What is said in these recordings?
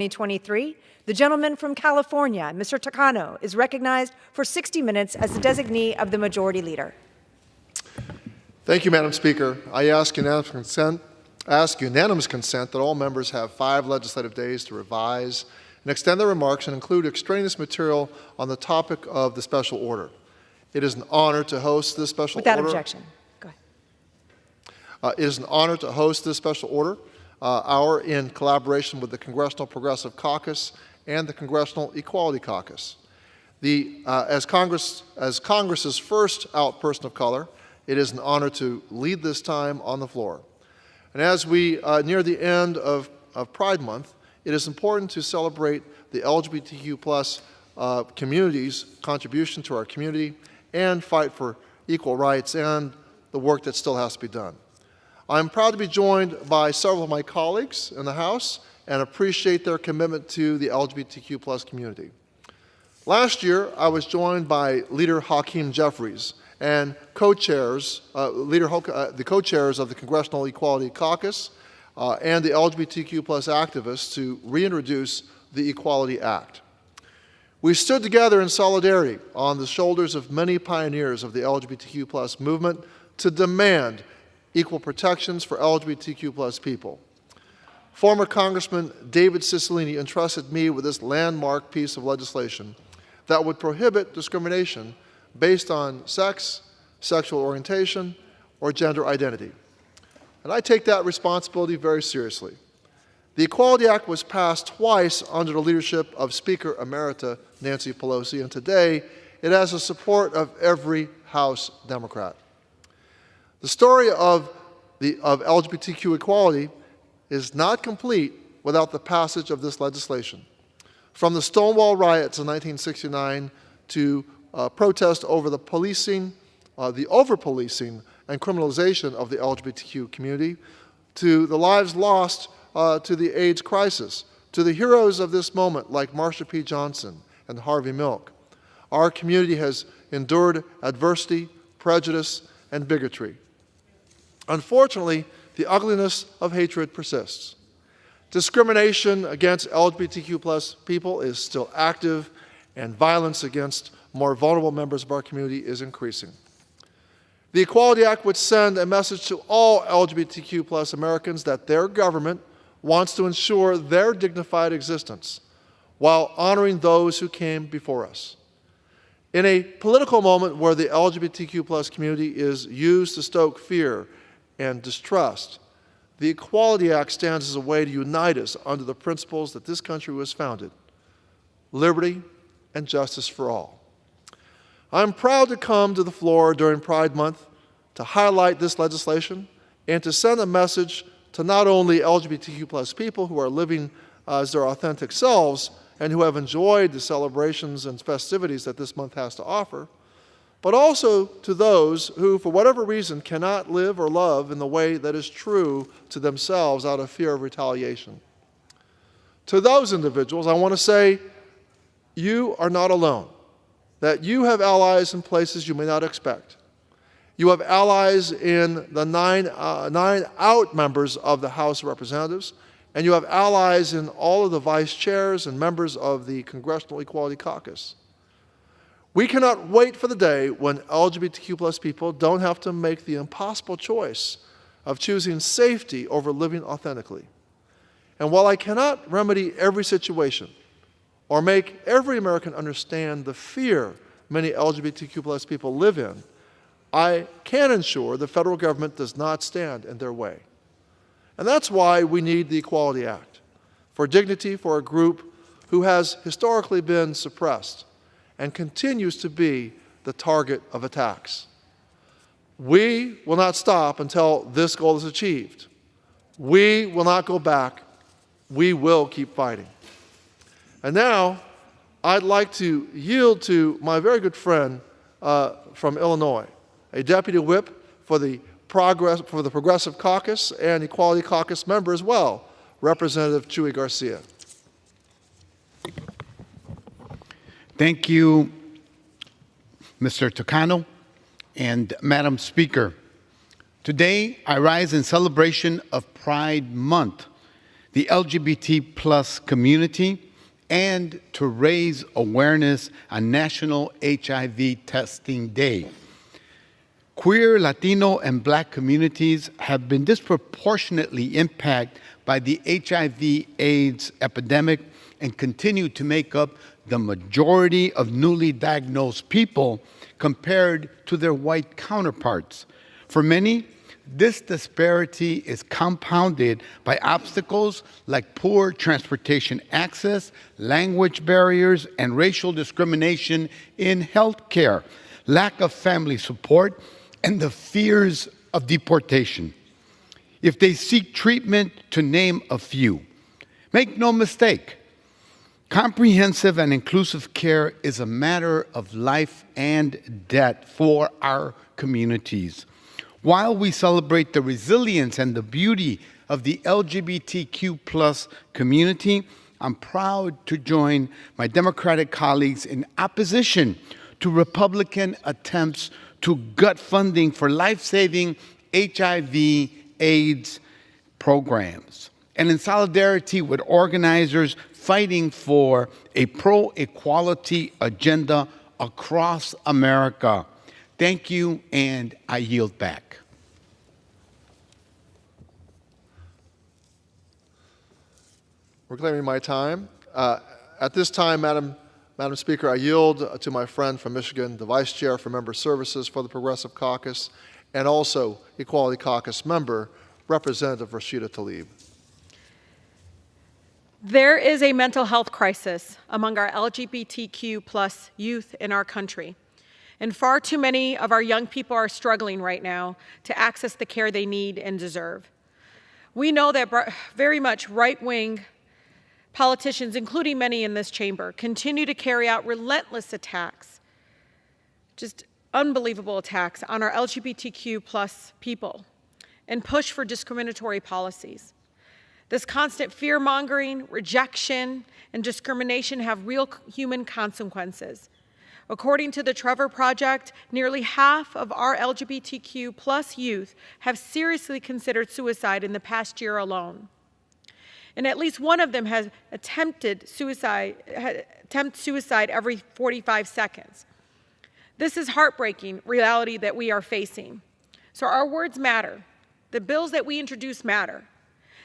2023, the gentleman from California, Mr. Takano, is recognized for 60 minutes as the designee of the Majority Leader. Thank you, Madam Speaker. I ask unanimous consent that all members have 5 legislative days to revise and extend their remarks and include extraneous material on the topic of the special order. It is an honor to host this special order. Without objection. Go ahead. It is an honor to host this special order hour in collaboration with the Congressional Progressive Caucus and the Congressional Equality Caucus. As Congress's first out person of color, it is an honor to lead this time on the floor. And as we near the end of Pride Month, it is important to celebrate the LGBTQ+ community's contribution to our community and fight for equal rights and the work that still has to be done. I'm proud to be joined by several of my colleagues in the House and appreciate their commitment to the LGBTQ+ community. Last year, I was joined by Leader Hakeem Jeffries and the co-chairs of the Congressional Equality Caucus and the LGBTQ+ activists to reintroduce the Equality Act. We stood together in solidarity on the shoulders of many pioneers of the LGBTQ+ movement to demand equal protections for LGBTQ+ people. Former Congressman David Cicilline entrusted me with this landmark piece of legislation that would prohibit discrimination based on sex, sexual orientation, or gender identity. And I take that responsibility very seriously. The Equality Act was passed twice under the leadership of Speaker Emerita Nancy Pelosi, and today it has the support of every House Democrat. The story of LGBTQ equality is not complete without the passage of this legislation. From the Stonewall riots in 1969 to protest over the over-policing and criminalization of the LGBTQ community, to the lives lost to the AIDS crisis, to the heroes of this moment like Marsha P. Johnson and Harvey Milk, our community has endured adversity, prejudice, and bigotry. Unfortunately, the ugliness of hatred persists. Discrimination against LGBTQ+ people is still active, and violence against more vulnerable members of our community is increasing. The Equality Act would send a message to all LGBTQ+ Americans that their government wants to ensure their dignified existence while honoring those who came before us. In a political moment where the LGBTQ+ community is used to stoke fear and distrust, the Equality Act stands as a way to unite us under the principles that this country was founded: liberty and justice for all. I'm proud to come to the floor during Pride Month to highlight this legislation and to send a message to not only LGBTQ+ people who are living as their authentic selves and who have enjoyed the celebrations and festivities that this month has to offer, but also to those who, for whatever reason, cannot live or love in the way that is true to themselves out of fear of retaliation. To those individuals, I want to say, you are not alone, that you have allies in places you may not expect. You have allies in the nine out members of the House of Representatives, and you have allies in all of the vice chairs and members of the Congressional Equality Caucus. We cannot wait for the day when LGBTQ+ people don't have to make the impossible choice of choosing safety over living authentically. And while I cannot remedy every situation or make every American understand the fear many LGBTQ+ people live in, I can ensure the federal government does not stand in their way. And that's why we need the Equality Act, for dignity for a group who has historically been suppressed and continues to be the target of attacks. We will not stop until this goal is achieved. We will not go back. We will keep fighting. And now, I'd like to yield to my very good friend from Illinois, a deputy whip for the Progressive Caucus and Equality Caucus member as well, Representative Chuy Garcia. Thank you, Mr. Takano and Madam Speaker. Today, I rise in celebration of Pride Month the LGBT plus community, and to raise awareness on National HIV Testing Day. Queer, Latino, and Black communities have been disproportionately impacted by the HIV/AIDS epidemic and continue to make up the majority of newly diagnosed people compared to their white counterparts. For many, this disparity is compounded by obstacles like poor transportation access, language barriers, and racial discrimination in healthcare, lack of family support, and the fears of deportation. If they seek treatment, to name a few. Make no mistake, comprehensive and inclusive care is a matter of life and death for our communities. While we celebrate the resilience and the beauty of the LGBTQ plus community, I'm proud to join my Democratic colleagues in opposition to Republican attempts to gut funding for life-saving HIV/AIDS programs, and in solidarity with organizers fighting for a pro-equality agenda across America. Thank you, and I yield back. Reclaiming my time. At this time, Madam Speaker, I yield to my friend from Michigan, the Vice Chair for Member Services for the Progressive Caucus, and also Equality Caucus member, Representative Rashida Tlaib. There is a mental health crisis among our LGBTQ plus youth in our country. And far too many of our young people are struggling right now to access the care they need and deserve. We know that very much right-wing politicians, including many in this chamber, continue to carry out relentless attacks, just unbelievable attacks on our LGBTQ plus people, and push for discriminatory policies. This constant fear-mongering, rejection, and discrimination have real human consequences. According to the Trevor Project, nearly half of our LGBTQ plus youth have seriously considered suicide in the past year alone. And at least one of them has attempted suicide every 45 seconds. This is heartbreaking reality that we are facing. So our words matter. The bills that we introduce matter.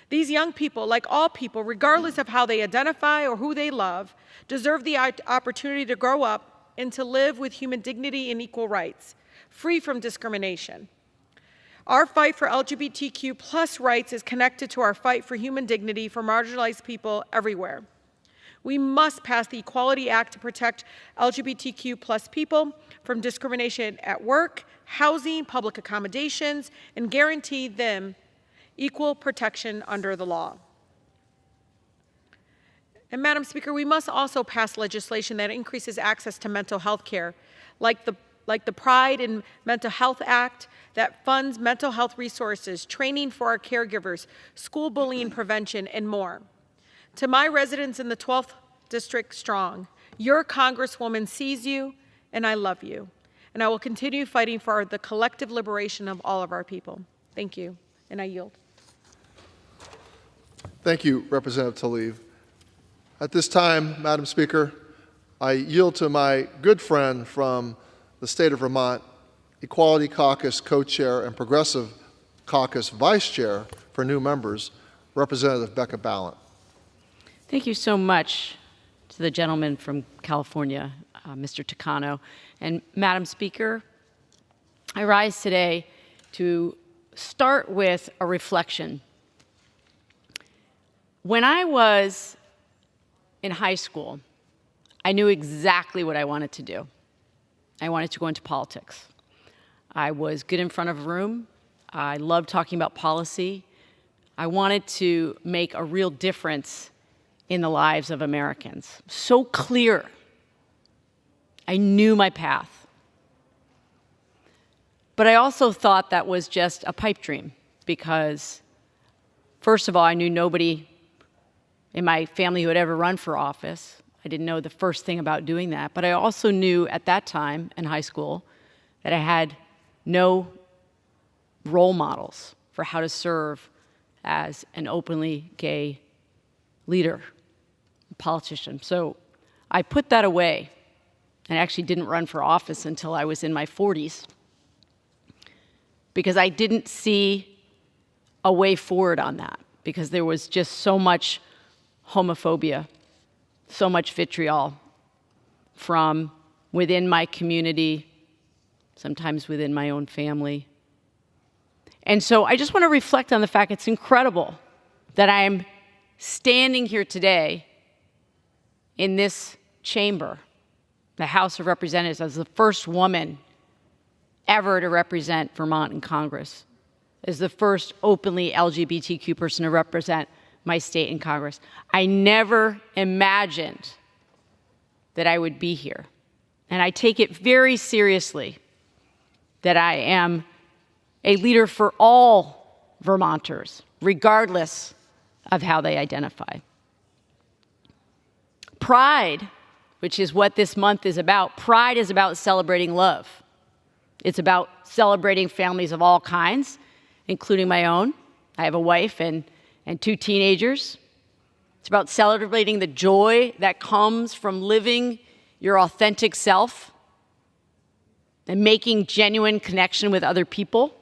These young people, like all people, regardless of how they identify or who they love, deserve the opportunity to grow up and to live with human dignity and equal rights, free from discrimination. Our fight for LGBTQ plus rights is connected to our fight for human dignity for marginalized people everywhere. We must pass the Equality Act to protect LGBTQ plus people from discrimination at work, housing, public accommodations, and guarantee them equal protection under the law. And Madam Speaker, we must also pass legislation that increases access to mental health care, like the Pride in Mental Health Act that funds mental health resources, training for our caregivers, school bullying prevention, and more. To my residents in the 12th District Strong, your Congresswoman sees you, and I love you. And I will continue fighting for the collective liberation of all of our people. Thank you, and I yield. Thank you, Representative Tlaib. At this time, Madam Speaker, I yield to my good friend from the state of Vermont, Equality Caucus Co-Chair and Progressive Caucus Vice Chair for new members, Representative Becca Balint. Thank you so much to the gentleman from California, Mr. Takano. And Madam Speaker, I rise today to start with a reflection. When I was in high school, I knew exactly what I wanted to do. I wanted to go into politics. I was good in front of a room. I loved talking about policy. I wanted to make a real difference in the lives of Americans. So clear. I knew my path. But I also thought that was just a pipe dream because, first of all, I knew nobody in my family who had ever run for office. I didn't know the first thing about doing that. But I also knew at that time in high school that I had no role models for how to serve as an openly gay leader, politician. So I put that away and actually didn't run for office until I was in my 40s because I didn't see a way forward on that, because there was just so much homophobia, so much vitriol from within my community, sometimes within my own family. And so I just want to reflect on the fact it's incredible that I'm standing here today in this chamber, the House of Representatives, as the first woman ever to represent Vermont in Congress, as the first openly LGBTQ person to represent my state in Congress. I never imagined that I would be here. And I take it very seriously that I am a leader for all Vermonters, regardless of how they identify. Pride, which is what this month is about, Pride is about celebrating love. It's about celebrating families of all kinds, including my own. I have a wife and 2 teenagers. It's about celebrating the joy that comes from living your authentic self and making genuine connection with other people.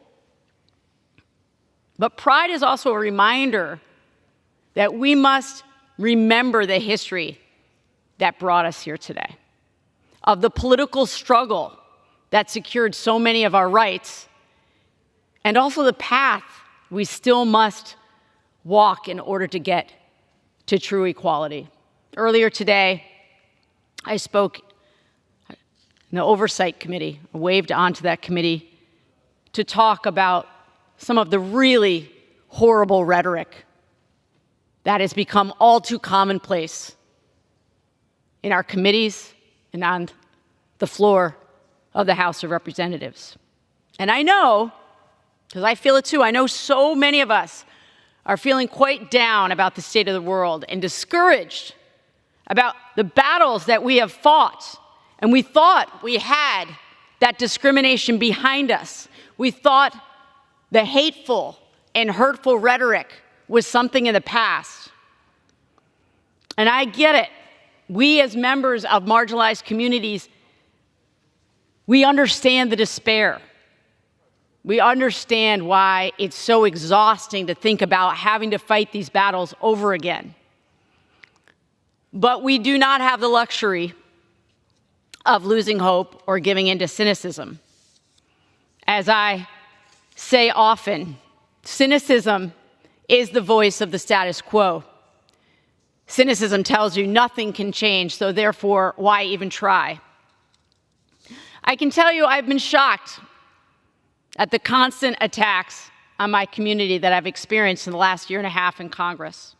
But pride is also a reminder that we must remember the history that brought us here today, of the political struggle that secured so many of our rights, and also the path we still must walk in order to get to true equality. Earlier today, I spoke in the Oversight Committee, waved onto that committee to talk about some of the really horrible rhetoric that has become all too commonplace in our committees and on the floor of the House of Representatives. And I know, because I feel it too, I know so many of us are feeling quite down about the state of the world and discouraged about the battles that we have fought. And we thought we had that discrimination behind us. We thought the hateful and hurtful rhetoric was something in the past. And I get it. We as members of marginalized communities, we understand the despair. We understand why it's so exhausting to think about having to fight these battles over again. But we do not have the luxury of losing hope or giving in to cynicism. As I say often, cynicism is the voice of the status quo. Cynicism tells you nothing can change, so therefore, why even try? I can tell you I've been shocked at the constant attacks on my community that I've experienced in the last year and a half in Congress,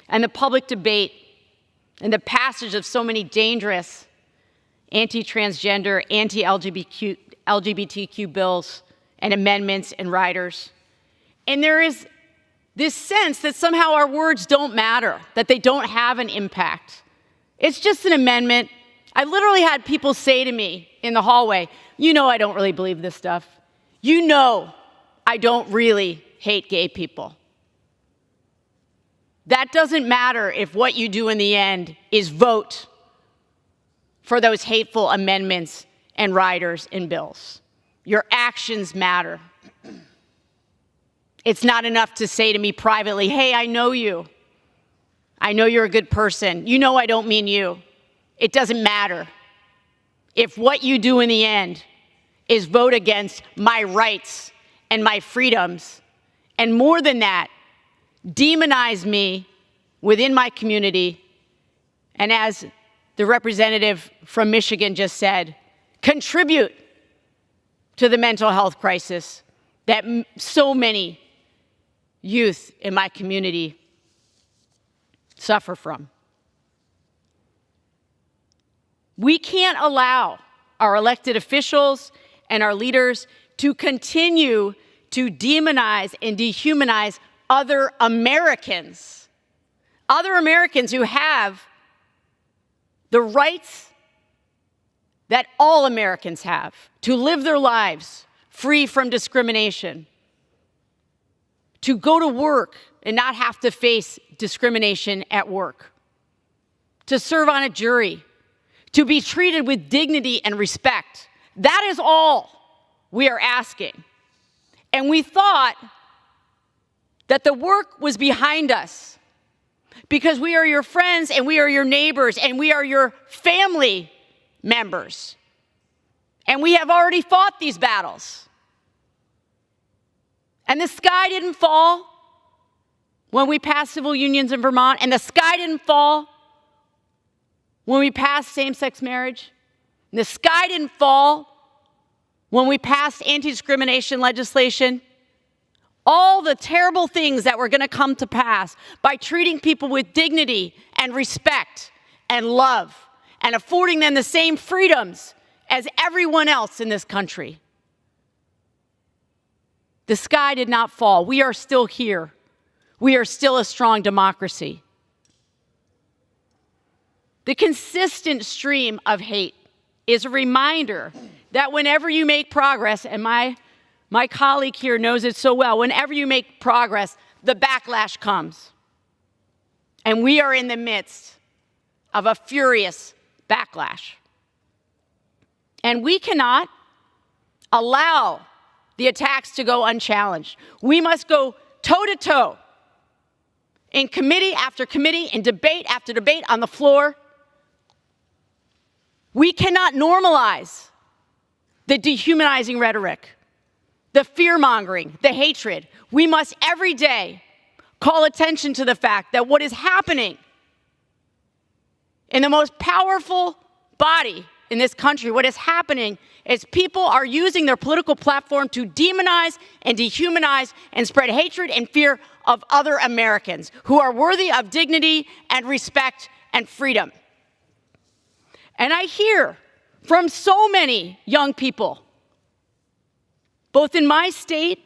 and the public debate and the passage of so many dangerous anti-transgender, anti-LGBTQ bills and amendments and riders. And there is this sense that somehow our words don't matter, that they don't have an impact. It's just an amendment. I literally had people say to me in the hallway, you know I don't really believe this stuff. You know I don't really hate gay people. That doesn't matter if what you do in the end is vote for those hateful amendments and riders and bills. Your actions matter. It's not enough to say to me privately, hey, I know you. I know you're a good person. You know I don't mean you. It doesn't matter. If what you do in the end is vote against my rights and my freedoms, and more than that, demonize me within my community, and as the representative from Michigan just said, contribute to the mental health crisis that so many youth in my community suffer from. We can't allow our elected officials and our leaders to continue to demonize and dehumanize other Americans who have the rights that all Americans have to live their lives free from discrimination, to go to work and not have to face discrimination at work, to serve on a jury, to be treated with dignity and respect. That is all we are asking. And we thought that the work was behind us because we are your friends and we are your neighbors and we are your family members. And we have already fought these battles. And the sky didn't fall when we passed civil unions in Vermont, and the sky didn't fall when we passed same-sex marriage. And the sky didn't fall when we passed anti-discrimination legislation. All the terrible things that were going to come to pass by treating people with dignity and respect and love and affording them the same freedoms as everyone else in this country. The sky did not fall. We are still here. We are still a strong democracy. The consistent stream of hate is a reminder that whenever you make progress, and my colleague here knows it so well, whenever you make progress, the backlash comes. And we are in the midst of a furious backlash. And we cannot allow the attacks to go unchallenged. We must go toe-to-toe in committee after committee, in debate after debate on the floor. We cannot normalize the dehumanizing rhetoric, the fear-mongering, the hatred. We must every day call attention to the fact that what is happening in the most powerful body in this country, what is happening is people are using their political platform to demonize and dehumanize and spread hatred and fear of other Americans who are worthy of dignity and respect and freedom. And I hear from so many young people, both in my state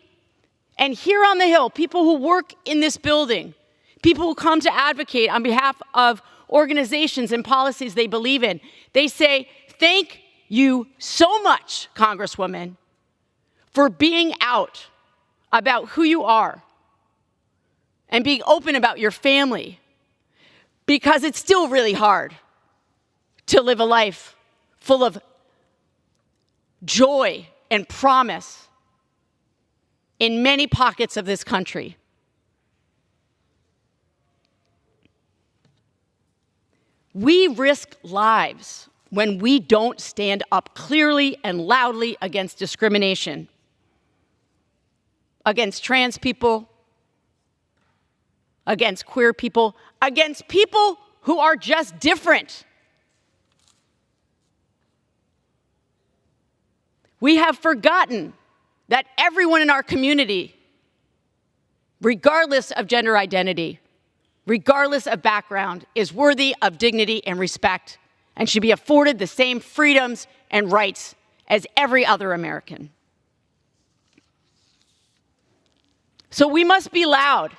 and here on the Hill, people who work in this building, people who come to advocate on behalf of organizations and policies they believe in. They say, thank you so much, Congresswoman, for being out about who you are and being open about your family, because it's still really hard to live a life full of joy and promise in many pockets of this country. We risk lives when we don't stand up clearly and loudly against discrimination, against trans people, against queer people, against people who are just different. We have forgotten that everyone in our community, regardless of gender identity, regardless of background, is worthy of dignity and respect and should be afforded the same freedoms and rights as every other American. So we must be loud,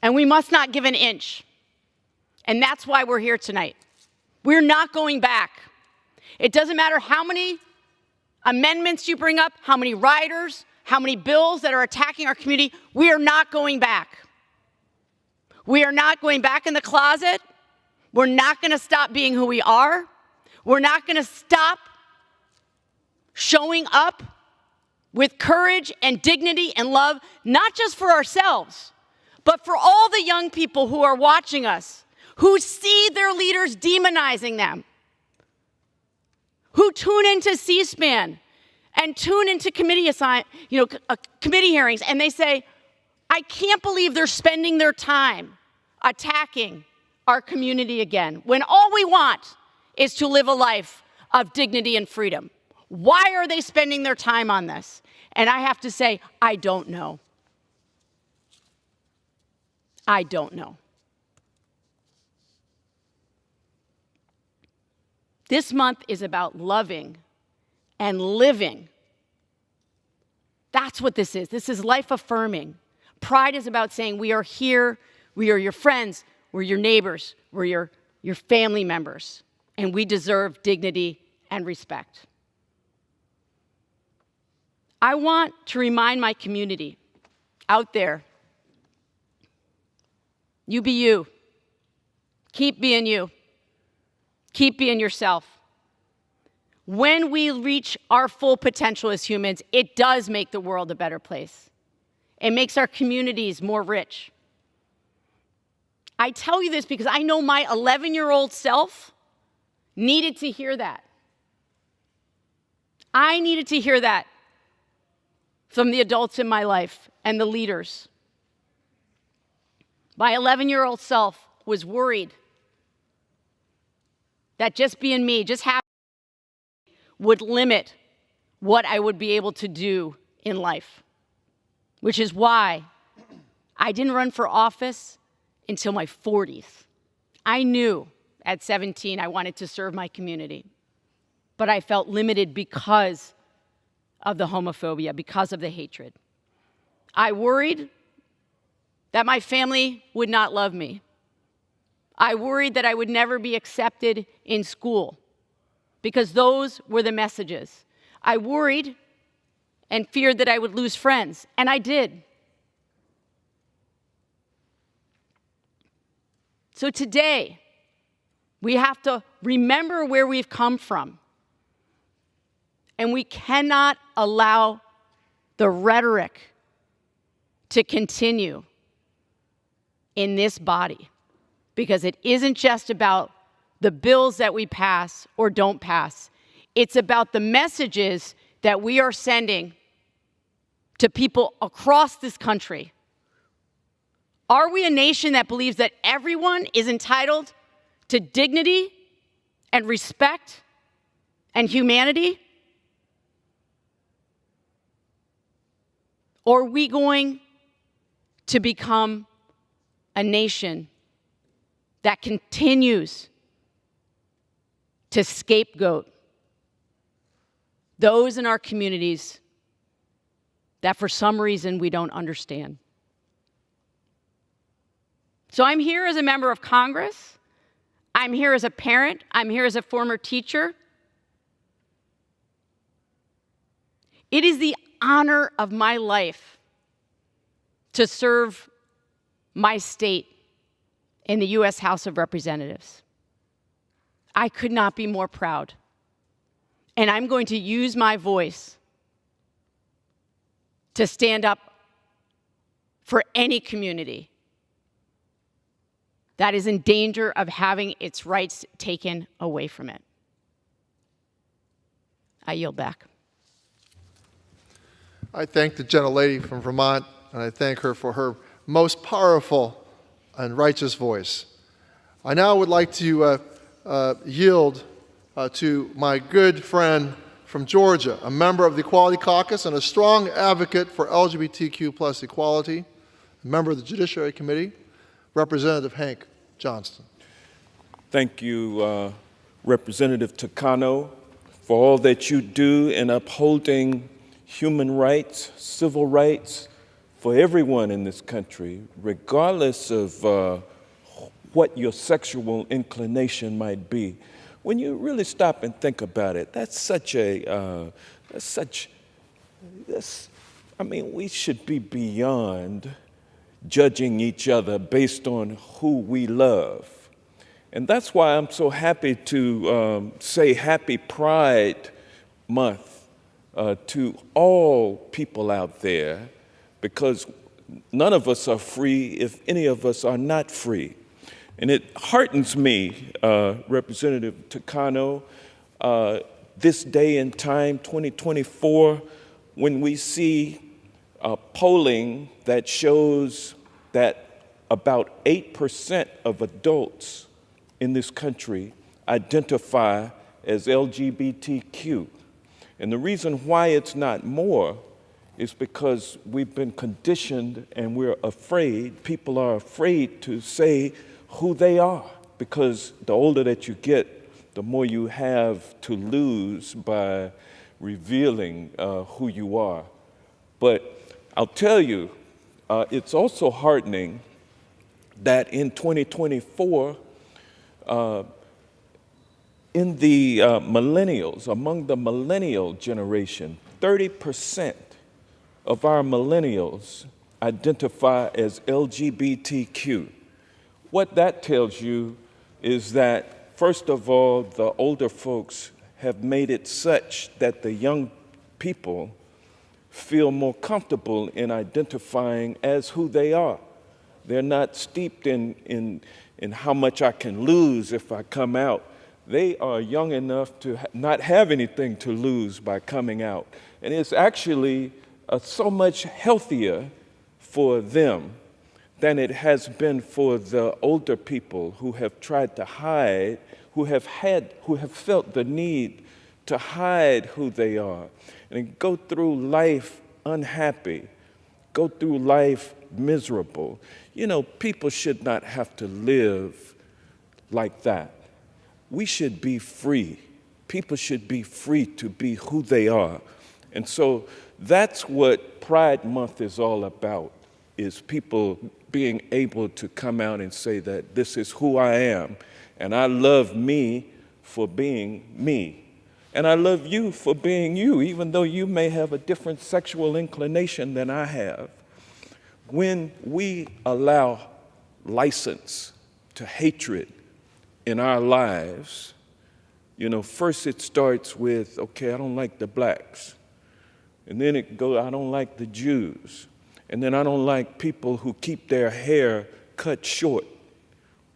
and we must not give an inch. And that's why we're here tonight. We're not going back. It doesn't matter how many amendments you bring up, how many riders, how many bills that are attacking our community. We are not going back. We are not going back in the closet. We're not going to stop being who we are. We're not going to stop showing up with courage and dignity and love, not just for ourselves, but for all the young people who are watching us, who see their leaders demonizing them, who tune into C-SPAN and tune into committee hearings, and they say, I can't believe they're spending their time attacking our community again, when all we want is to live a life of dignity and freedom. Why are they spending their time on this? And I have to say, I don't know. I don't know. This month is about loving and living. That's what this is. This is life affirming. Pride is about saying we are here, we are your friends, we're your neighbors, we're your family members, and we deserve dignity and respect. I want to remind my community out there You be you. Keep being you. Keep being yourself. When we reach our full potential as humans, it does make the world a better place. It makes our communities more rich. I tell you this because I know my 11-year-old self needed to hear that. I needed to hear that from the adults in my life and the leaders. My 11-year-old self was worried that just being me, just having would limit what I would be able to do in life, which is why I didn't run for office until my 40s. I knew at 17 I wanted to serve my community, but I felt limited because of the homophobia, because of the hatred. I worried that my family would not love me. I worried that I would never be accepted in school because those were the messages. I worried and feared that I would lose friends, and I did. So today, we have to remember where we've come from, and we cannot allow the rhetoric to continue in this body, because it isn't just about the bills that we pass or don't pass. It's about the messages that we are sending to people across this country. Are we a nation that believes that everyone is entitled to dignity and respect and humanity? Or are we going to become a nation that continues to scapegoat those in our communities that for some reason we don't understand? So I'm here as a member of Congress. I'm here as a parent. I'm here as a former teacher. It is the honor of my life to serve my state in the U.S. House of Representatives. I could not be more proud. And I'm going to use my voice to stand up for any community that is in danger of having its rights taken away from it. I yield back. I thank the gentlelady from Vermont, and I thank her for her most powerful and righteous voice. I now would like to yield to my good friend from Georgia, a member of the Equality Caucus and a strong advocate for LGBTQ plus equality, a member of the Judiciary Committee, Representative Hank Johnston. Thank you, Representative Takano, for all that you do in upholding human rights, civil rights for everyone in this country, regardless of what your sexual inclination might be. When you really stop and think about it, I mean, we should be beyond judging each other based on who we love. And that's why I'm so happy to say Happy Pride Month to all people out there, because none of us are free if any of us are not free. And it heartens me, Representative Takano, this day and time, 2024, when we see polling that shows that about 8% of adults in this country identify as LGBTQ. And the reason why it's not more is because we've been conditioned and we're afraid, people are afraid to say who they are, because the older that you get, the more you have to lose by revealing who you are. But I'll tell you, it's also heartening that in 2024, in the millennials, among the millennial generation, 30% of our millennials identify as LGBTQ. what that tells you is that, first of all, the older folks have made it such that the young people feel more comfortable in identifying as who they are. They're not steeped in how much I can lose if I come out. They are young enough to not have anything to lose by coming out. And it's actually so much healthier for them than it has been for the older people who have tried to hide, who have felt the need to hide who they are and go through life unhappy, go through life miserable. You know, people should not have to live like that. We should be free. People should be free to be who they are. And so that's what Pride Month is all about, is people being able to come out and say that this is who I am, and I love me for being me. And I love you for being you, even though you may have a different sexual inclination than I have. When we allow license to hatred in our lives, you know, first it starts with, okay, I don't like the blacks. And then it goes, I don't like the Jews. And then I don't like people who keep their hair cut short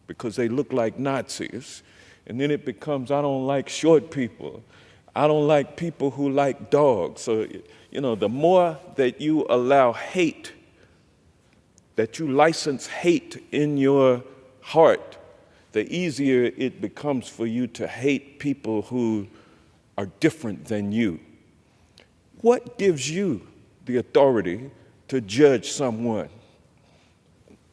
because they look like Nazis. And then it becomes, I don't like short people. I don't like people who like dogs. So, you know, the more that you allow hate, that you license hate in your heart, the easier it becomes for you to hate people who are different than you. What gives you the authority to judge someone?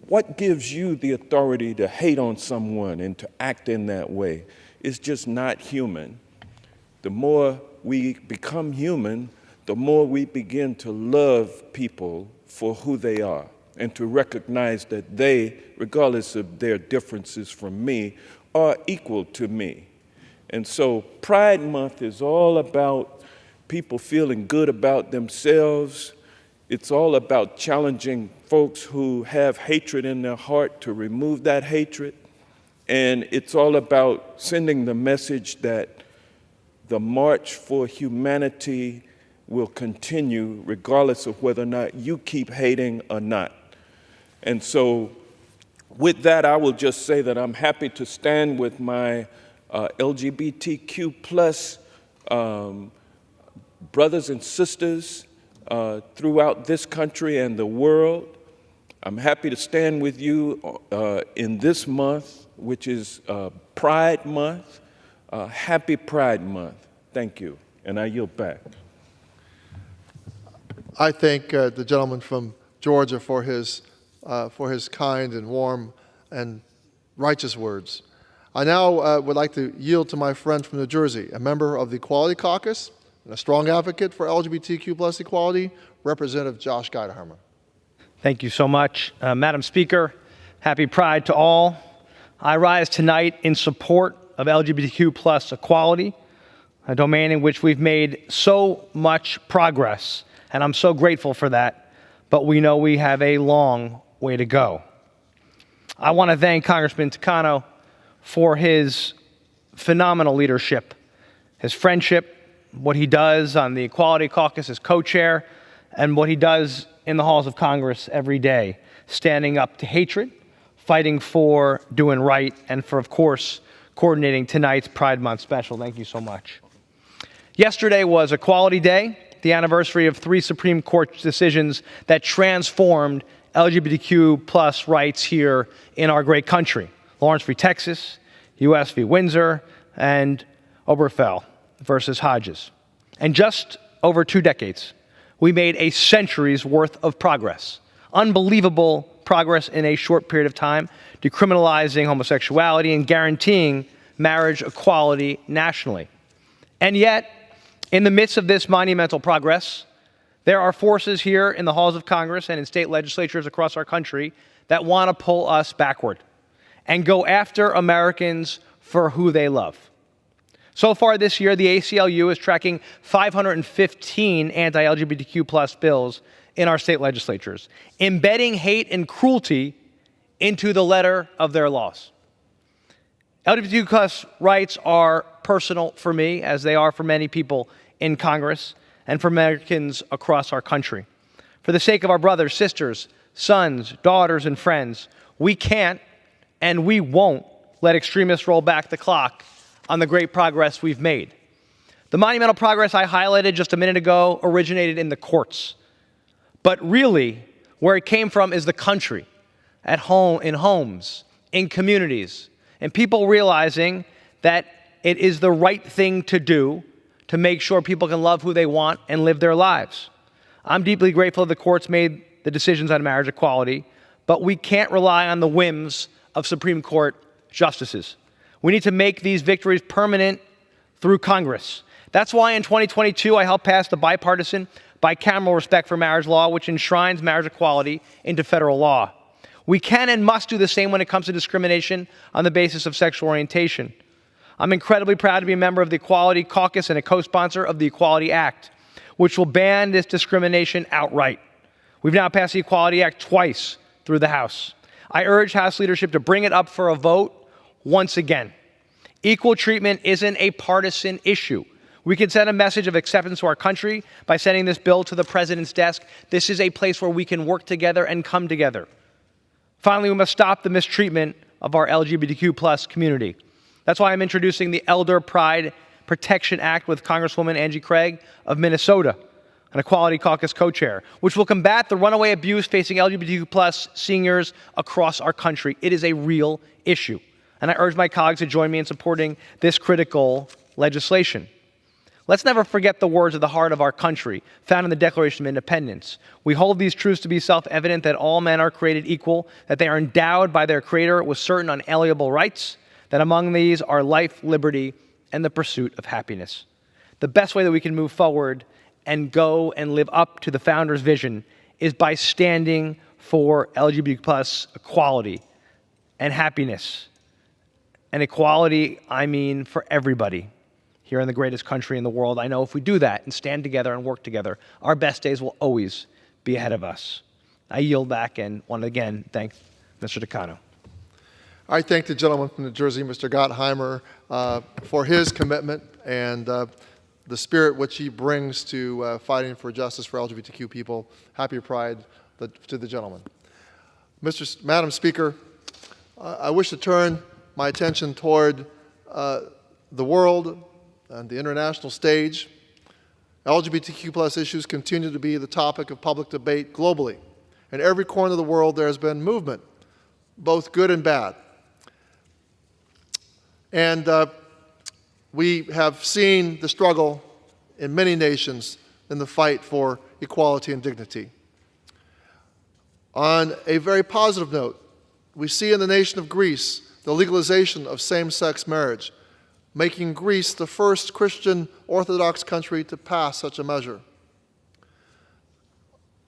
What gives you the authority to hate on someone and to act in that way? It's just not human. The more we become human, the more we begin to love people for who they are and to recognize that they, regardless of their differences from me, are equal to me. And so Pride Month is all about people feeling good about themselves. It's all about challenging folks who have hatred in their heart to remove that hatred. And it's all about sending the message that the march for humanity will continue regardless of whether or not you keep hating or not. And so with that, I will just say that I'm happy to stand with my LGBTQ plus brothers and sisters throughout this country and the world. I'm happy to stand with you in this month, which is Pride Month. Happy Pride Month. Thank you. And I yield back. I thank the gentleman from Georgia for his kind and warm and righteous words. I now would like to yield to my friend from New Jersey, a member of the Equality Caucus and a strong advocate for LGBTQ plus equality, Representative Josh Geiderhammer. Thank you so much. Madam Speaker, happy Pride to all. I rise tonight in support of LGBTQ plus equality, a domain in which we've made so much progress, and I'm so grateful for that, but we know we have a long way to go. I want to thank Congressman Takano for his phenomenal leadership, his friendship, what he does on the Equality Caucus as co-chair, and what he does in the halls of Congress every day, standing up to hatred, fighting for doing right, and for, of course, coordinating tonight's Pride Month special. Thank you so much. Yesterday was Equality Day, the anniversary of 3 Supreme Court decisions that transformed LGBTQ plus rights here in our great country. Lawrence v. Texas, U.S. v. Windsor, and Obergefell versus Hodges. And just over 2 decades, we made a century's worth of progress. Unbelievable progress in a short period of time, decriminalizing homosexuality and guaranteeing marriage equality nationally. And yet, in the midst of this monumental progress, there are forces here in the halls of Congress and in state legislatures across our country that want to pull us backward and go after Americans for who they love. So far this year, the ACLU is tracking 515 anti-LGBTQ plus bills in our state legislatures, embedding hate and cruelty into the letter of their laws. LGBTQ+ rights are personal for me, as they are for many people in Congress and for Americans across our country. For the sake of our brothers, sisters, sons, daughters, and friends, we can't and we won't let extremists roll back the clock on the great progress we've made. The monumental progress I highlighted just a minute ago originated in the courts. But really, where it came from is the country, at home, in homes, in communities, and people realizing that it is the right thing to do to make sure people can love who they want and live their lives. I'm deeply grateful the courts made the decisions on marriage equality, but we can't rely on the whims of Supreme Court justices. We need to make these victories permanent through Congress. That's why in 2022, I helped pass the bipartisan, bicameral Respect for Marriage law, which enshrines marriage equality into federal law. We can and must do the same when it comes to discrimination on the basis of sexual orientation. I'm incredibly proud to be a member of the Equality Caucus and a co-sponsor of the Equality Act, which will ban this discrimination outright. We've now passed the Equality Act twice through the House. I urge House leadership to bring it up for a vote once again. Equal treatment isn't a partisan issue. We can send a message of acceptance to our country by sending this bill to the president's desk. This is a place where we can work together and come together. Finally, we must stop the mistreatment of our LGBTQ+ community. That's why I'm introducing the Elder Pride Protection Act with Congresswoman Angie Craig of Minnesota, an Equality Caucus co-chair, which will combat the runaway abuse facing LGBTQ+ seniors across our country. It is a real issue, and I urge my colleagues to join me in supporting this critical legislation. Let's never forget the words of the heart of our country, found in the Declaration of Independence. We hold these truths to be self-evident, that all men are created equal, that they are endowed by their Creator with certain unalienable rights, that among these are life, liberty, and the pursuit of happiness. The best way that we can move forward and go and live up to the founder's vision is by standing for LGBT+ equality and happiness. And equality, I mean for everybody here in the greatest country in the world. I know if we do that and stand together and work together, our best days will always be ahead of us. I yield back and want to again thank Mr. Takano. I thank the gentleman from New Jersey, Mr. Gottheimer, for his commitment and the spirit which he brings to fighting for justice for LGBTQ people. Happy Pride to the gentleman. Madam Speaker, I wish to turn my attention toward the world and the international stage. LGBTQ+ issues continue to be the topic of public debate globally. In every corner of the world, there has been movement, both good and bad. And we have seen the struggle in many nations in the fight for equality and dignity. On a very positive note, we see in the nation of Greece the legalization of same-sex marriage, making Greece the first Christian Orthodox country to pass such a measure.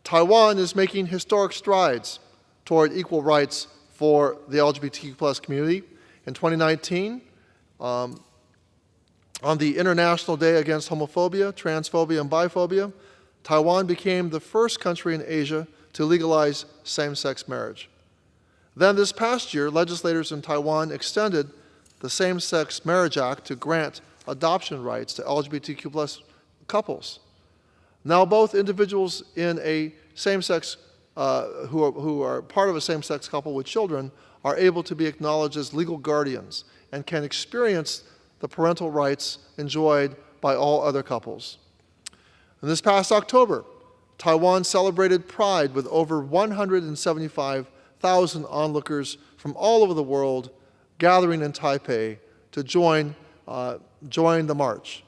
Taiwan is making historic strides toward equal rights for the LGBTQ+ community. In 2019, on the International Day Against Homophobia, Transphobia, and Biphobia, Taiwan became the first country in Asia to legalize same-sex marriage. Then this past year, legislators in Taiwan extended the Same-Sex Marriage Act to grant adoption rights to LGBTQ+ couples. Now both individuals in a same-sex, who are part of a same-sex couple with children are able to be acknowledged as legal guardians and can experience the parental rights enjoyed by all other couples. And this past October, Taiwan celebrated Pride with over 175,000 onlookers from all over the world gathering in Taipei to join the march.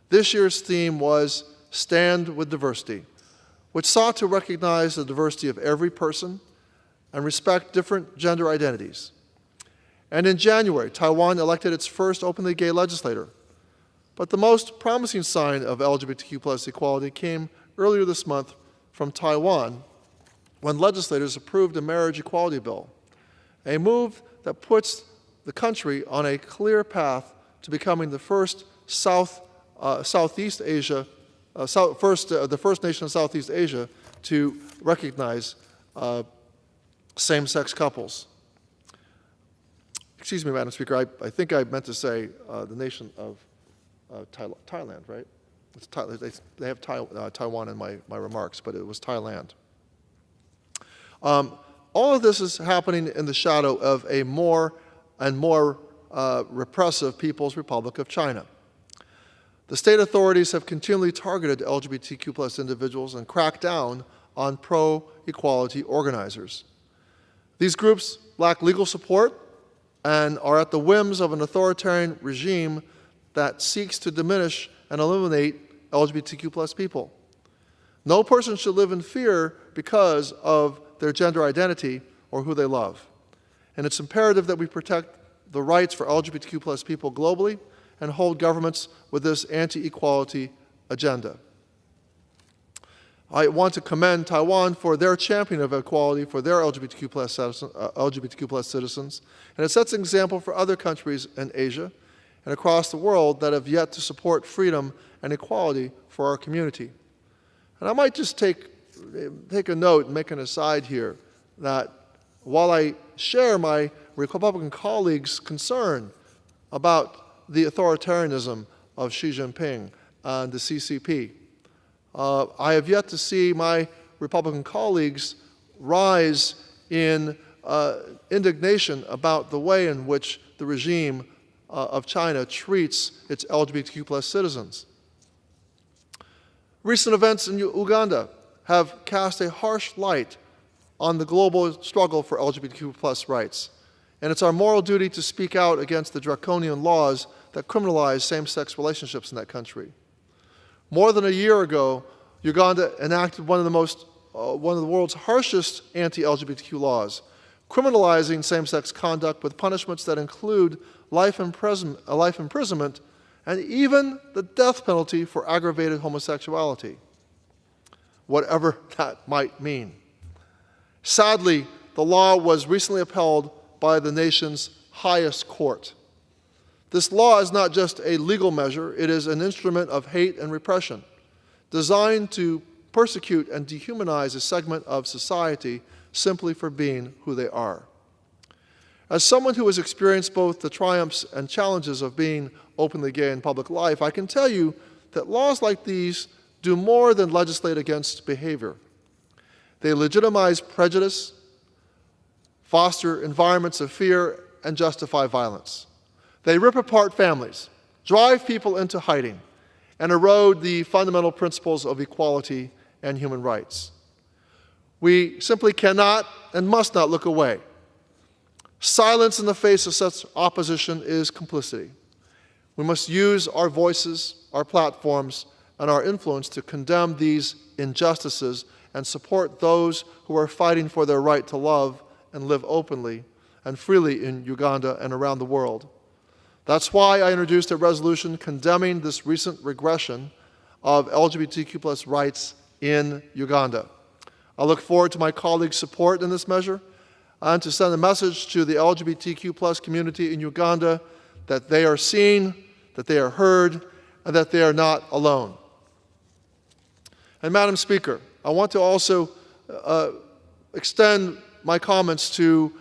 This year's theme was Stand with Diversity, which sought to recognize the diversity of every person and respect different gender identities. And in January, Taiwan elected its first openly gay legislator. But the most promising sign of LGBTQ+ equality came earlier this month from Taiwan when legislators approved a marriage equality bill, a move that puts the country on a clear path to becoming the first Southeast Asia, the first nation in Southeast Asia to recognize same-sex couples. excuse me, Madam Speaker, I think I meant to say the nation of Thailand, right? It's they have Taiwan in my remarks, but it was Thailand. All of this is happening in the shadow of a more and more repressive People's Republic of China. The state authorities have continually targeted LGBTQ+ individuals and cracked down on pro-equality organizers. These groups lack legal support and are at the whims of an authoritarian regime that seeks to diminish and eliminate LGBTQ+ people. No person should live in fear because of their gender identity or who they love. And it's imperative that we protect the rights for LGBTQ+ people globally and hold governments with this anti-equality agenda. I want to commend Taiwan for their championing of equality for their LGBTQ+ citizens, and it sets an example for other countries in Asia and across the world that have yet to support freedom and equality for our community. And I might just take a note and make an aside here that while I share my Republican colleagues' concern about the authoritarianism of Xi Jinping and the CCP, I have yet to see my Republican colleagues rise in indignation about the way in which the regime of China treats its LGBTQ+ citizens. Recent events in Uganda have cast a harsh light on the global struggle for LGBTQ+ rights, and it's our moral duty to speak out against the draconian laws that criminalize same-sex relationships in that country. More than a year ago, Uganda enacted one of the world's harshest anti-LGBTQ laws, criminalizing same-sex conduct with punishments that include life imprisonment and even the death penalty for aggravated homosexuality, whatever that might mean. Sadly, the law was recently upheld by the nation's highest court. This law is not just a legal measure, it is an instrument of hate and repression, designed to persecute and dehumanize a segment of society simply for being who they are. As someone who has experienced both the triumphs and challenges of being openly gay in public life, I can tell you that laws like these do more than legislate against behavior. They legitimize prejudice, foster environments of fear, and justify violence. They rip apart families, drive people into hiding, and erode the fundamental principles of equality and human rights. We simply cannot and must not look away. Silence in the face of such opposition is complicity. We must use our voices, our platforms, and our influence to condemn these injustices and support those who are fighting for their right to love and live openly and freely in Uganda and around the world. That's why I introduced a resolution condemning this recent regression of LGBTQ+ rights in Uganda. I look forward to my colleagues' support in this measure and to send a message to the LGBTQ+ community in Uganda that they are seen, that they are heard, and that they are not alone. And Madam Speaker, I want to also extend my comments to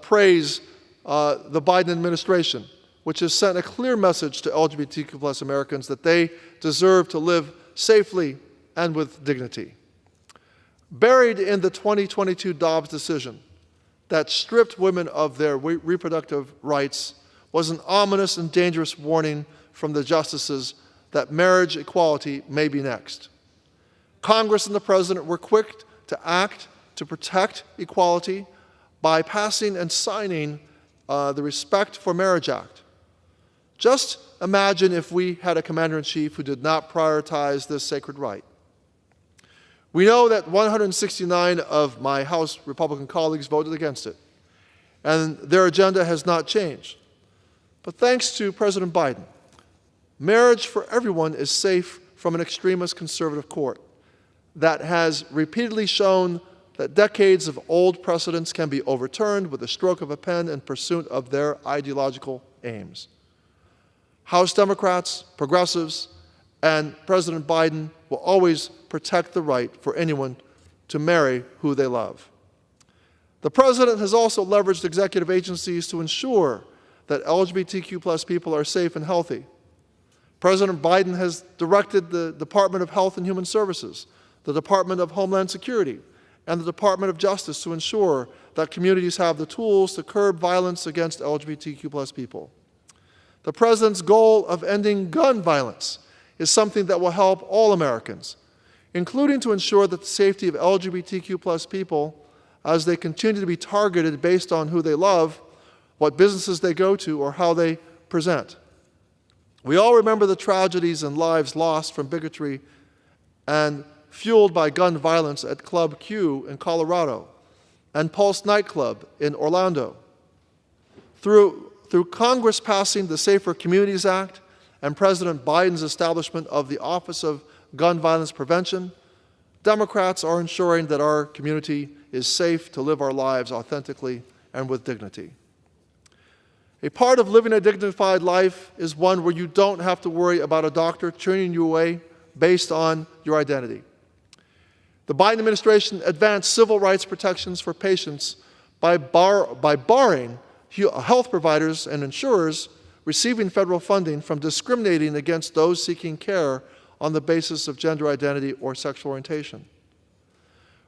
praise the Biden administration, which has sent a clear message to LGBTQ+ Americans that they deserve to live safely and with dignity. Buried in the 2022 Dobbs decision that stripped women of their reproductive rights was an ominous and dangerous warning from the justices that marriage equality may be next. Congress and the President were quick to act to protect equality by passing and signing the Respect for Marriage Act. Just imagine if we had a commander-in-chief who did not prioritize this sacred right. We know that 169 of my House Republican colleagues voted against it, and their agenda has not changed. But thanks to President Biden, marriage for everyone is safe from an extremist conservative court that has repeatedly shown that decades of old precedents can be overturned with a stroke of a pen in pursuit of their ideological aims. House Democrats, progressives, and President Biden will always protect the right for anyone to marry who they love. The President has also leveraged executive agencies to ensure that LGBTQ plus people are safe and healthy. President Biden has directed the Department of Health and Human Services, the Department of Homeland Security, and the Department of Justice to ensure that communities have the tools to curb violence against LGBTQ plus people. The President's goal of ending gun violence is something that will help all Americans, including to ensure that the safety of LGBTQ plus people as they continue to be targeted based on who they love, what businesses they go to, or how they present. We all remember the tragedies and lives lost from bigotry and fueled by gun violence at Club Q in Colorado and Pulse nightclub in Orlando. Through Congress passing the Safer Communities Act and President Biden's establishment of the Office of Gun Violence Prevention, Democrats are ensuring that our community is safe to live our lives authentically and with dignity. A part of living a dignified life is one where you don't have to worry about a doctor turning you away based on your identity. The Biden administration advanced civil rights protections for patients by barring health providers and insurers receiving federal funding from discriminating against those seeking care on the basis of gender identity or sexual orientation.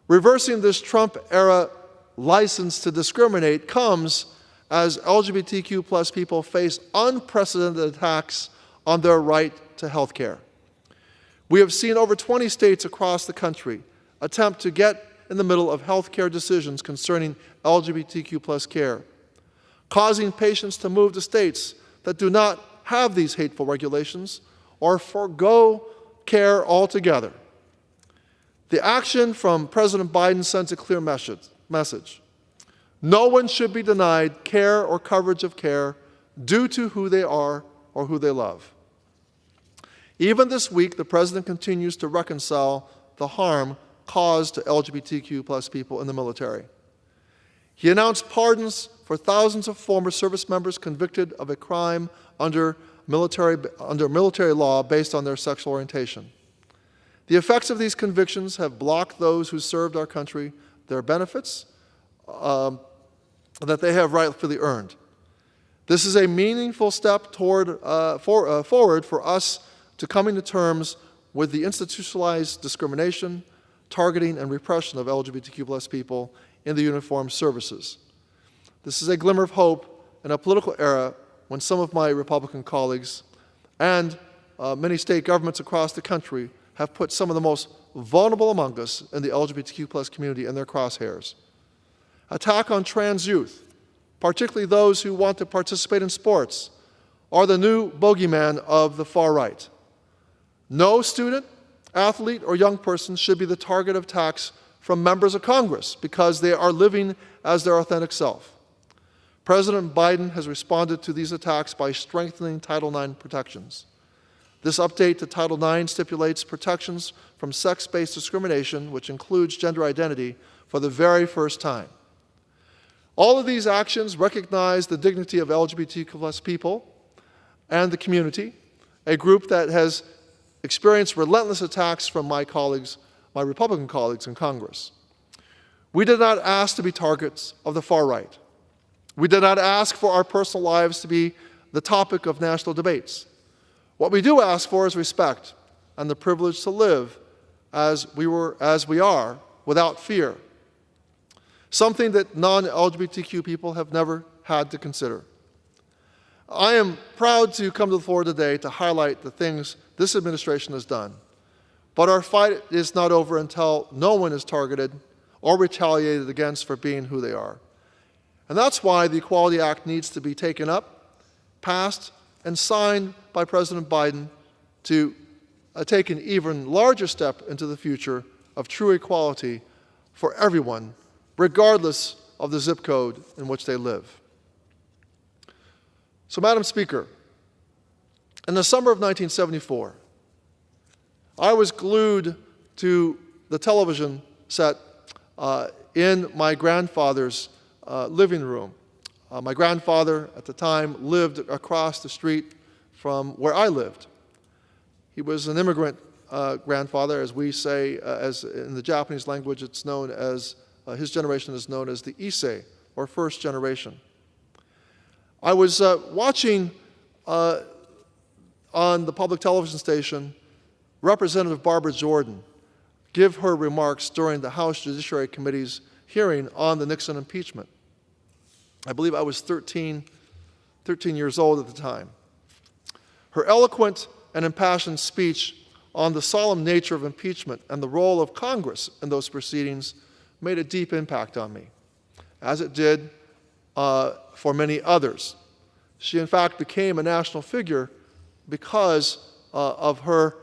Reversing this Trump-era license to discriminate comes as LGBTQ plus people face unprecedented attacks on their right to health care. We have seen over 20 states across the country attempt to get in the middle of health care decisions concerning LGBTQ plus care, causing patients to move to states that do not have these hateful regulations or forego care altogether. The action from President Biden sends a clear message. No one should be denied care or coverage of care due to who they are or who they love. Even this week, the President continues to reconcile the harm caused to LGBTQ plus people in the military. He announced pardons for thousands of former service members convicted of a crime under military law based on their sexual orientation. The effects of these convictions have blocked those who served our country their benefits that they have rightfully earned. This is a meaningful step forward for us to coming to terms with the institutionalized discrimination, targeting, and repression of LGBTQ plus people in the uniformed services. This is a glimmer of hope in a political era when some of my Republican colleagues and many state governments across the country have put some of the most vulnerable among us in the LGBTQ plus community in their crosshairs. Attack on trans youth, particularly those who want to participate in sports, are the new bogeyman of the far right. No student, athlete, or young person should be the target of attacks from members of Congress because they are living as their authentic self. President Biden has responded to these attacks by strengthening Title IX protections. This update to Title IX stipulates protections from sex-based discrimination, which includes gender identity, for the very first time. All of these actions recognize the dignity of LGBTQ+ people and the community, a group that has experienced relentless attacks from my Republican colleagues in Congress. We did not ask to be targets of the far right. We did not ask for our personal lives to be the topic of national debates. What we do ask for is respect and the privilege to live as we are, without fear, something that non-LGBTQ people have never had to consider. I am proud to come to the floor today to highlight the things this administration has done. But our fight is not over until no one is targeted or retaliated against for being who they are. And that's why the Equality Act needs to be taken up, passed, and signed by President Biden to take an even larger step into the future of true equality for everyone, regardless of the zip code in which they live. So, Madam Speaker, in the summer of 1974, I was glued to the television set in my grandfather's living room. My grandfather at the time lived across the street from where I lived. He was an immigrant grandfather, as we say, as in the Japanese language, it's known as, his generation is known as the Issei, or first generation. I was watching on the public television station Representative Barbara Jordan give her remarks during the House Judiciary Committee's hearing on the Nixon impeachment. I believe I was 13 years old at the time. Her eloquent and impassioned speech on the solemn nature of impeachment and the role of Congress in those proceedings made a deep impact on me, as it did for many others. She, in fact, became a national figure because of her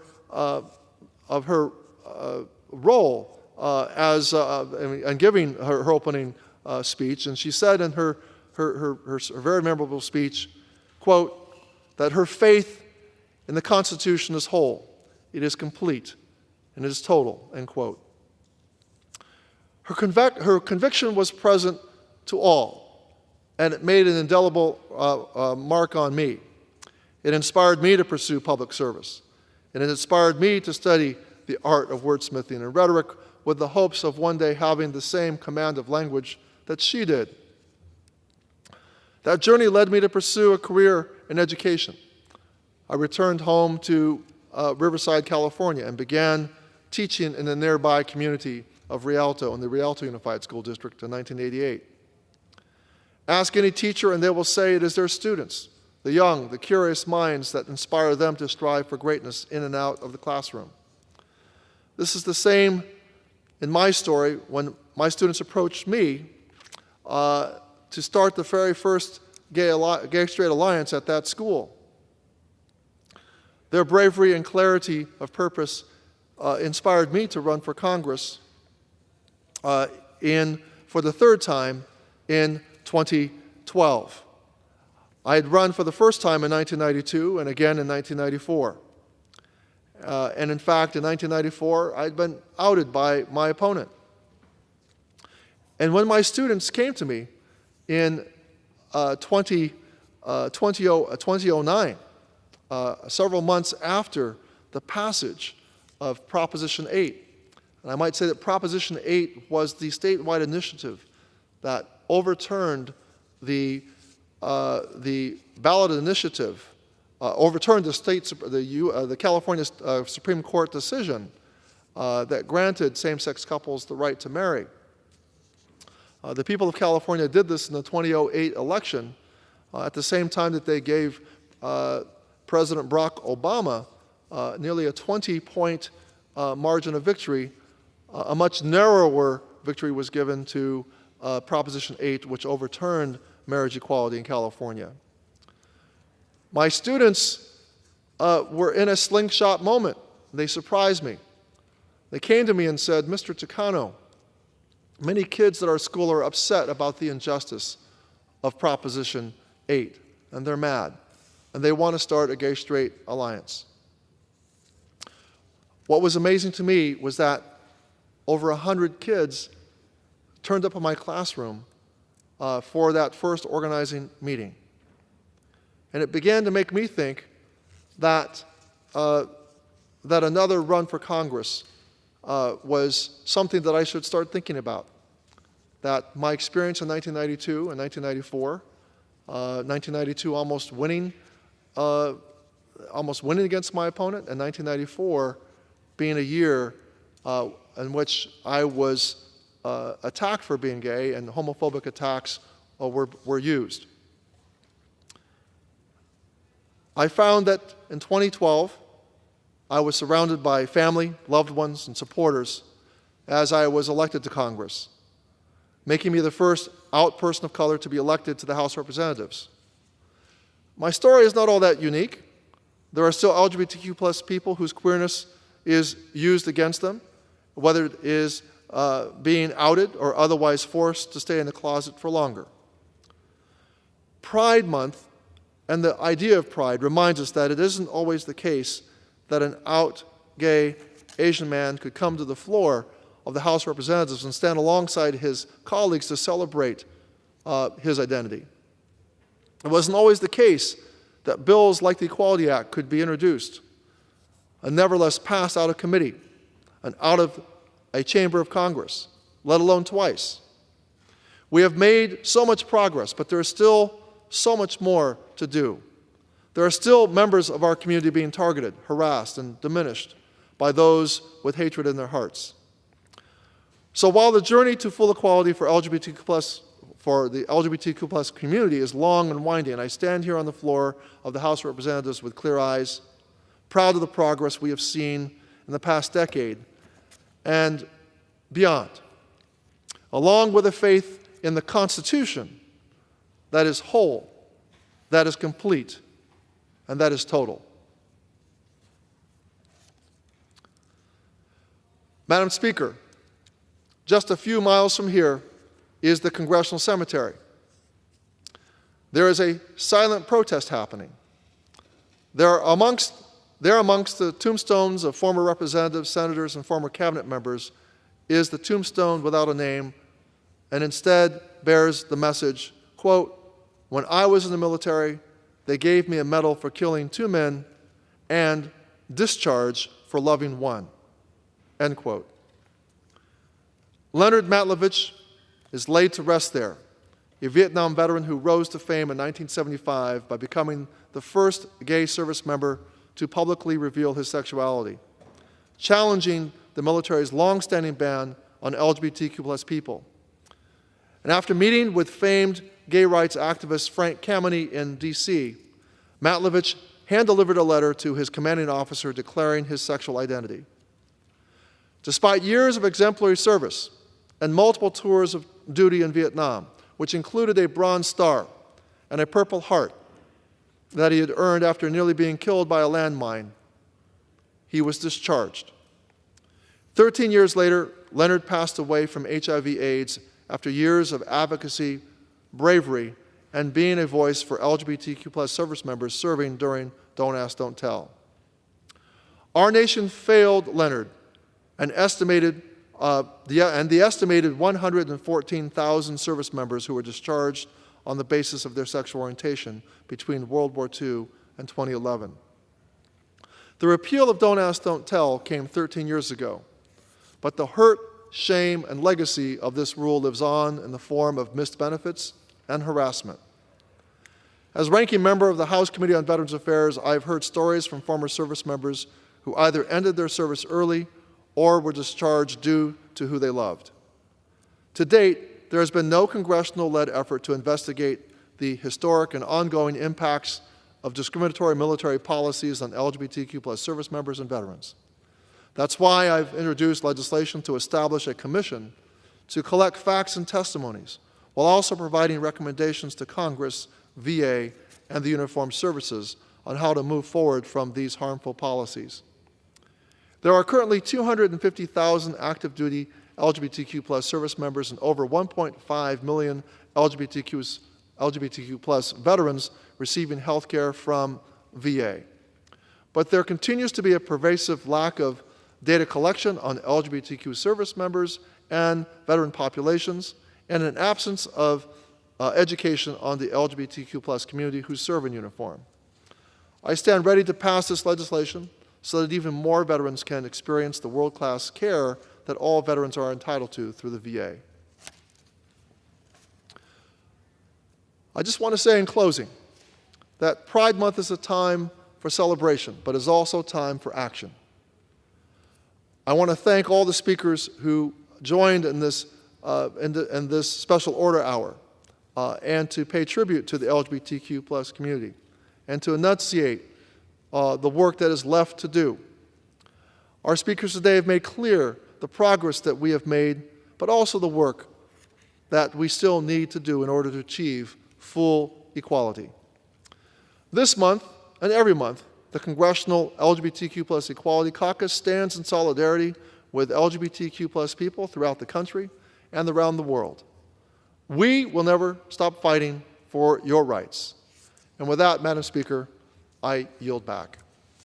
role in giving her opening speech. And she said in her very memorable speech, quote, that her faith in the Constitution is whole, it is complete, and it is total, end quote. Her conviction was present to all, and it made an indelible mark on me. It inspired me to pursue public service, and it inspired me to study the art of wordsmithing and rhetoric with the hopes of one day having the same command of language that she did. That journey led me to pursue a career in education. I returned home to Riverside, California, and began teaching in the nearby community of Rialto in the Rialto Unified School District in 1988. Ask any teacher and they will say it is their students, the young, the curious minds that inspire them to strive for greatness in and out of the classroom. This is the same in my story when my students approached me to start the very first gay-straight alliance at that school. Their bravery and clarity of purpose inspired me to run for Congress for the third time in 2012. I had run for the first time in 1992 and again in 1994. And in fact, in 1994, I'd been outed by my opponent. And when my students came to me in 2009, several months after the passage of Proposition 8, and I might say that Proposition 8 was the statewide initiative that overturned the ballot initiative, overturned the California Supreme Court decision that granted same-sex couples the right to marry. The people of California did this in the 2008 election at the same time that they gave President Barack Obama nearly a 20-point margin of victory. A much narrower victory was given to Proposition 8, which overturned marriage equality in California. My students were in a slingshot moment. They surprised me. They came to me and said, Mr. Takano, many kids at our school are upset about the injustice of Proposition 8, and they're mad, and they want to start a gay-straight alliance. What was amazing to me was that over 100 kids turned up in my classroom for that first organizing meeting. And it began to make me think that, that another run for Congress was something that I should start thinking about. That my experience in 1992 and 1994, 1992 almost winning against my opponent, and 1994 being a year in which I was attacked for being gay and homophobic attacks were used. I found that in 2012, I was surrounded by family, loved ones, and supporters as I was elected to Congress, making me the first out person of color to be elected to the House of Representatives. My story is not all that unique. There are still LGBTQ plus people whose queerness is used against them, whether it is being outed or otherwise forced to stay in the closet for longer. Pride Month and the idea of pride reminds us that it isn't always the case that an out gay Asian man could come to the floor of the House of Representatives and stand alongside his colleagues to celebrate his identity. It wasn't always the case that bills like the Equality Act could be introduced and nevertheless passed out of committee and out of a chamber of Congress, let alone twice. We have made so much progress, but there is still so much more to do. There are still members of our community being targeted, harassed, and diminished by those with hatred in their hearts. So while the journey to full equality for the LGBTQ plus community is long and winding, and I stand here on the floor of the House of Representatives with clear eyes, proud of the progress we have seen in the past decade and beyond, along with a faith in the Constitution that is whole, that is complete, and that is total. Madam Speaker, just a few miles from here is the Congressional Cemetery. There is a silent protest happening. There amongst the tombstones of former representatives, senators, and former cabinet members is the tombstone without a name, and instead bears the message, quote, "When I was in the military, they gave me a medal for killing 2 men and discharge for loving 1, end quote. Leonard Matlovich is laid to rest there, a Vietnam veteran who rose to fame in 1975 by becoming the first gay service member to publicly reveal his sexuality, challenging the military's long-standing ban on LGBTQ plus people. And after meeting with famed gay rights activist Frank Kameny in D.C., Matlovich hand-delivered a letter to his commanding officer declaring his sexual identity. Despite years of exemplary service and multiple tours of duty in Vietnam, which included a Bronze Star and a Purple Heart that he had earned after nearly being killed by a landmine, he was discharged. 13 years later, Leonard passed away from HIV/AIDS after years of advocacy, bravery, and being a voice for LGBTQ plus service members serving during Don't Ask, Don't Tell. Our nation failed Leonard and the estimated 114,000 service members who were discharged on the basis of their sexual orientation between World War II and 2011. The repeal of Don't Ask, Don't Tell came 13 years ago, but the hurt, shame, and legacy of this rule lives on in the form of missed benefits and harassment. As ranking member of the House Committee on Veterans Affairs, I've heard stories from former service members who either ended their service early or were discharged due to who they loved. To date, there has been no congressional-led effort to investigate the historic and ongoing impacts of discriminatory military policies on LGBTQ plus service members and veterans. That's why I've introduced legislation to establish a commission to collect facts and testimonies, while also providing recommendations to Congress, VA, and the Uniformed Services on how to move forward from these harmful policies. There are currently 250,000 active duty LGBTQ plus service members and over 1.5 million LGBTQ plus veterans receiving health care from VA. But there continues to be a pervasive lack of data collection on LGBTQ service members and veteran populations, and an absence of education on the LGBTQ plus community who serve in uniform. I stand ready to pass this legislation so that even more veterans can experience the world-class care that all veterans are entitled to through the VA. I just want to say in closing that Pride Month is a time for celebration, but is also time for action. I want to thank all the speakers who joined in this special order hour and to pay tribute to the LGBTQ plus community and to enunciate the work that is left to do. Our speakers today have made clear the progress that we have made, but also the work that we still need to do in order to achieve full equality. This month, and every month, the Congressional LGBTQ plus Equality Caucus stands in solidarity with LGBTQ plus people throughout the country and around the world. We will never stop fighting for your rights. And with that, Madam Speaker, I yield back.